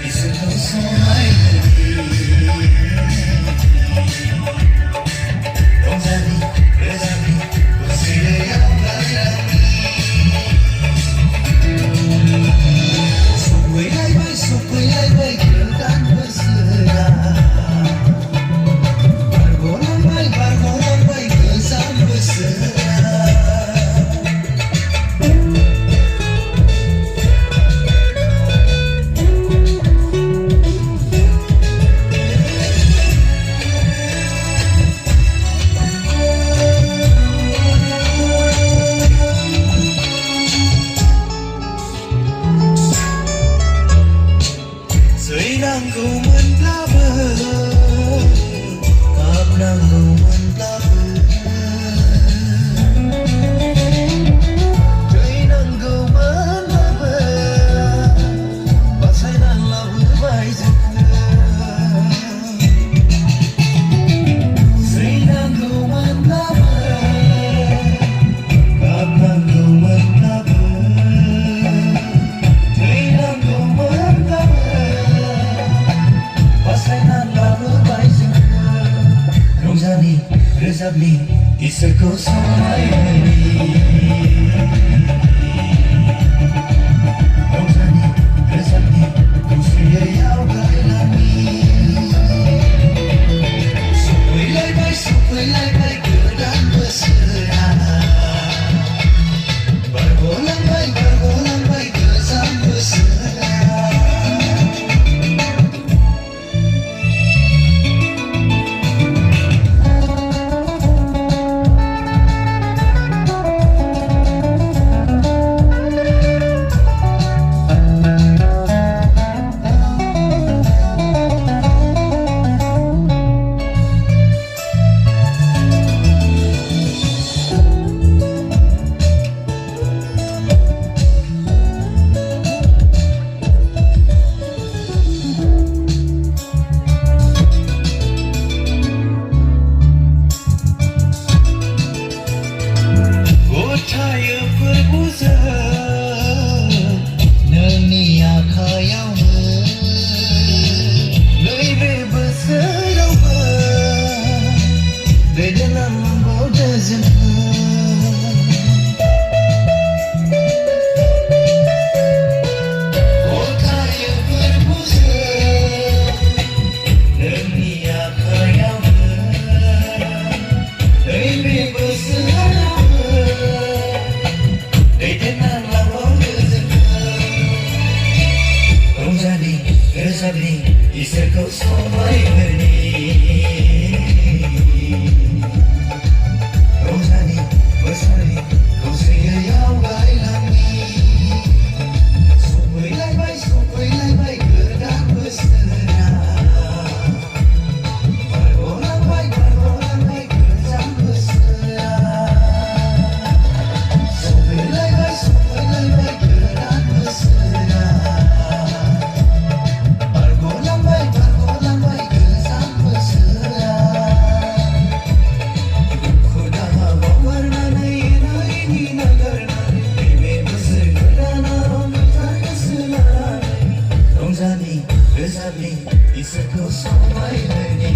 इसको समायनि रंजानि रोजाबनि खुसियाव गायलांनि सफैलायबाय गोदान बोसोरा बारग'लांबाय गोजाम बोसोरा सैनांगौमोनब्लाबो गाबनांगौमोनब्लाबो थैनांगौमोनब्लाबो बासायना लाबोबाय जोंखौ सैनांगौमोनब्लाबो गाबनांगौमोनब्लाबो रंजानि रोजाबनि इसोरखौ समायनि रंजानि रोजाबनि खुसियाव गायलांनि सफैलायबाय गोदान बोसोरा बारग'लांबाय गोजाम बोसोरा नोंनि आखायावनो नैबे बोसोरावबो दैदेनलांबावदो जोंखौ गथायो फोरबोजों नोंनि आखायावनो नैबे बोसोरावबो रंजानि रोजाबनि इसोरखौ समायहोनि रंजानि बोसोरनि खौसेयाव गायलांनि सफैलायबाय गोदान बोसोरा बारग'लांबाय गोजाम बोसोरा सफैलायबाय गोदान बोसोरा बारग'लांबाय गोजाम बोसोरा दुखु दाहा बावगारनानै एना-एनि नागारनानै नैबे बोसोर गोदानाव गोसो लानानै रंजानि रोजाबनि इसोरखौ समायहोनि